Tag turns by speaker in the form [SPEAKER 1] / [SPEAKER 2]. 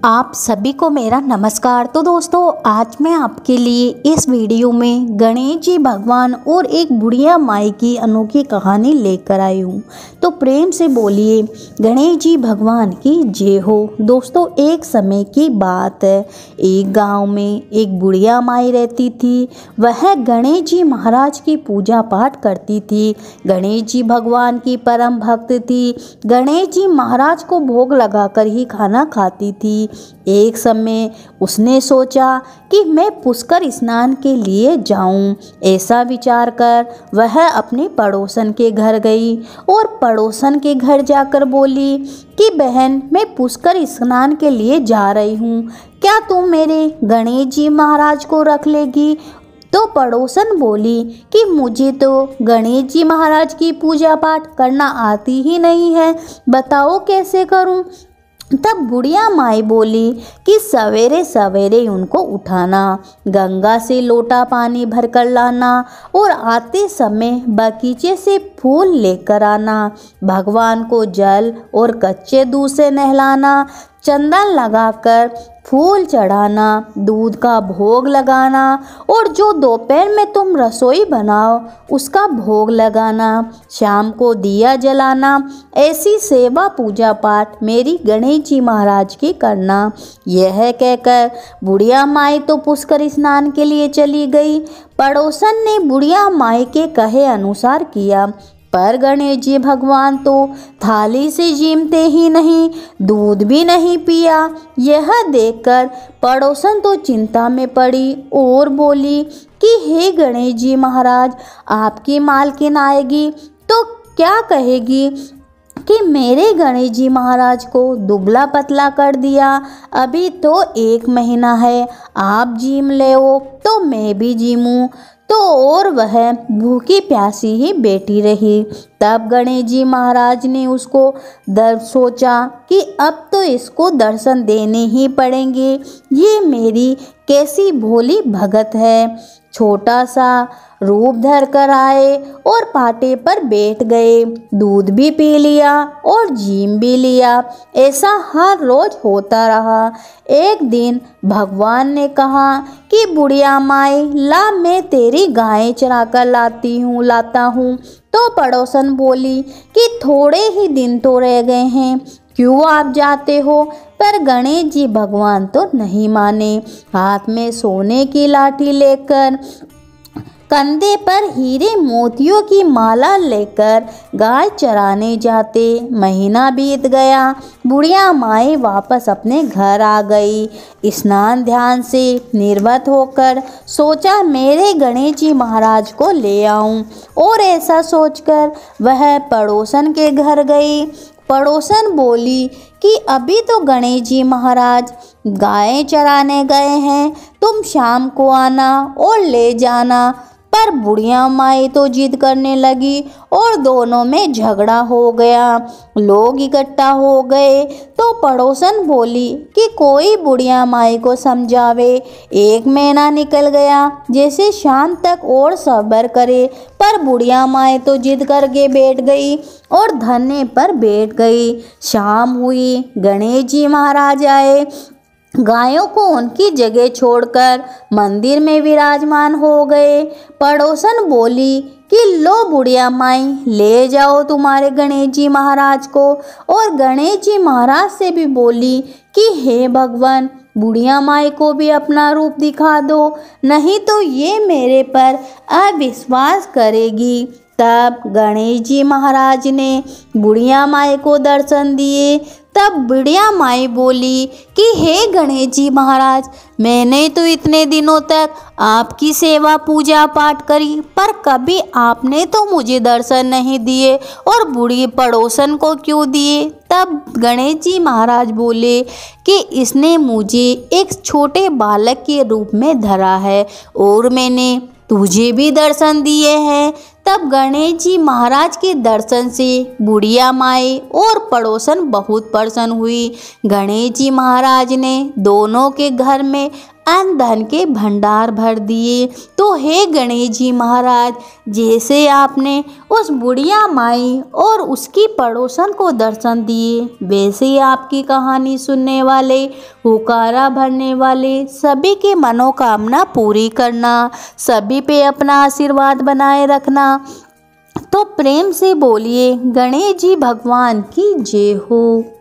[SPEAKER 1] आप सभी को मेरा नमस्कार। तो दोस्तों, आज मैं आपके लिए इस वीडियो में गणेश जी भगवान और एक बुढ़िया माई की अनोखी कहानी लेकर आई हूँ। तो प्रेम से बोलिए गणेश जी भगवान की जय हो। दोस्तों, एक समय की बात है, एक गांव में एक बुढ़िया माई रहती थी। वह गणेश जी महाराज की पूजा पाठ करती थी। गणेश जी भगवान की परम भक्त थी। गणेश जी महाराज को भोग लगाकर ही खाना खाती थी। एक समय उसने सोचा कि मैं पुष्कर स्नान के लिए जाऊं। ऐसा विचार कर वह अपने पड़ोसन के घर गई और पड़ोसन के घर जाकर बोली कि बहन, मैं पुष्कर स्नान के लिए जा रही हूं, क्या तुम मेरे गणेश जी महाराज को रख लेगी? तो पड़ोसन बोली कि मुझे तो गणेश जी महाराज की पूजा पाठ करना आती ही नहीं है, बताओ कैसे करूं? तब बुढ़िया माई बोली कि सवेरे सवेरे उनको उठाना, गंगा से लोटा पानी भरकर लाना और आते समय बगीचे से फूल लेकर आना, भगवान को जल और कच्चे दूध से नहलाना, चंदन लगाकर फूल चढ़ाना, दूध का भोग लगाना और जो दोपहर में तुम रसोई बनाओ उसका भोग लगाना, शाम को दिया जलाना। ऐसी सेवा पूजा पाठ मेरी गणेश जी महाराज की करना। यह कहकर बुढ़िया माई तो पुष्कर स्नान के लिए चली गई। पड़ोसन ने बुढ़िया माई के कहे अनुसार किया, पर गणेश जी भगवान तो थाली से जीमते ही नहीं, दूध भी नहीं पिया। यह देखकर पड़ोसन तो चिंता में पड़ी और बोली कि हे गणेश जी महाराज, आपकी मालकिन आएगी तो क्या कहेगी कि मेरे गणेश जी महाराज को दुबला पतला कर दिया। अभी तो 1 महीना है, आप जीम ले तो मैं भी जीमूं। तो और वह भूखी प्यासी ही बैठी रही। तब गणेश जी महाराज ने उसको सोचा कि अब तो इसको दर्शन देने ही पड़ेंगे। ये मेरी कैसी भोली भगत है। छोटा सा रूप धर कर आए और पाटे पर बैठ गए, दूध भी पी लिया और जीम भी लिया। ऐसा हर रोज होता रहा। एक दिन भगवान ने कहा कि बुढ़िया माई, ला मैं तेरी गायें चरा कर लाता हूँ। तो पड़ोसन बोली कि थोड़े ही दिन तो रह गए हैं, क्यों आप जाते हो? पर गणेश जी भगवान तो नहीं माने। हाथ में सोने की लाठी लेकर, कंधे पर हीरे मोतियों की माला लेकर गाय चराने जाते। महीना बीत गया। बुढ़िया माई वापस अपने घर आ गई। स्नान ध्यान से निर्वत होकर सोचा मेरे गणेश जी महाराज को ले आऊं, और ऐसा सोचकर वह पड़ोसन के घर गई। पड़ोसन बोली कि अभी तो गणेश जी महाराज गायें चराने गए हैं, तुम शाम को आना और ले जाना। पर बुढ़िया माई तो जिद करने लगी और दोनों में झगड़ा हो गया। लोग इकट्ठा हो गए तो पड़ोसन बोली कि कोई बुढ़िया माई को समझावे। 1 महीना निकल गया, जैसे शाम तक और सब्र करे, पर बुढ़िया माई तो जिद करके बैठ गई और धरने पर बैठ गई। शाम हुई, गणेश जी महाराज आए। गायों को उनकी जगह छोड़कर मंदिर में विराजमान हो गए। पड़ोसन बोली कि लो बुढ़िया माई, ले जाओ तुम्हारे गणेश जी महाराज को। और गणेश जी महाराज से भी बोली कि हे भगवान, बुढ़िया माई को भी अपना रूप दिखा दो, नहीं तो ये मेरे पर अविश्वास करेगी। तब गणेश जी महाराज ने बुढ़िया माई को दर्शन दिए। तब बुढ़िया माई बोली कि हे गणेश जी महाराज, मैंने तो इतने दिनों तक आपकी सेवा पूजा पाठ करी, पर कभी आपने तो मुझे दर्शन नहीं दिए, और बूढ़ी पड़ोसन को क्यों दिए? तब गणेश जी महाराज बोले कि इसने मुझे एक छोटे बालक के रूप में धरा है और मैंने तुझे भी दर्शन दिए हैं। तब गणेश जी महाराज के दर्शन से बुढ़िया माई और पड़ोसन बहुत प्रसन्न हुई। गणेश जी महाराज ने दोनों के घर में अन्न धन के भंडार भर दिए। तो हे गणेश जी महाराज, जैसे आपने उस बुढ़िया माई और उसकी पड़ोसन को दर्शन दिए, वैसे ही आपकी कहानी सुनने वाले, हुकारा भरने वाले सभी की मनोकामना पूरी करना, सभी पे अपना आशीर्वाद बनाए रखना। तो प्रेम से बोलिए गणेश जी भगवान की जय हो।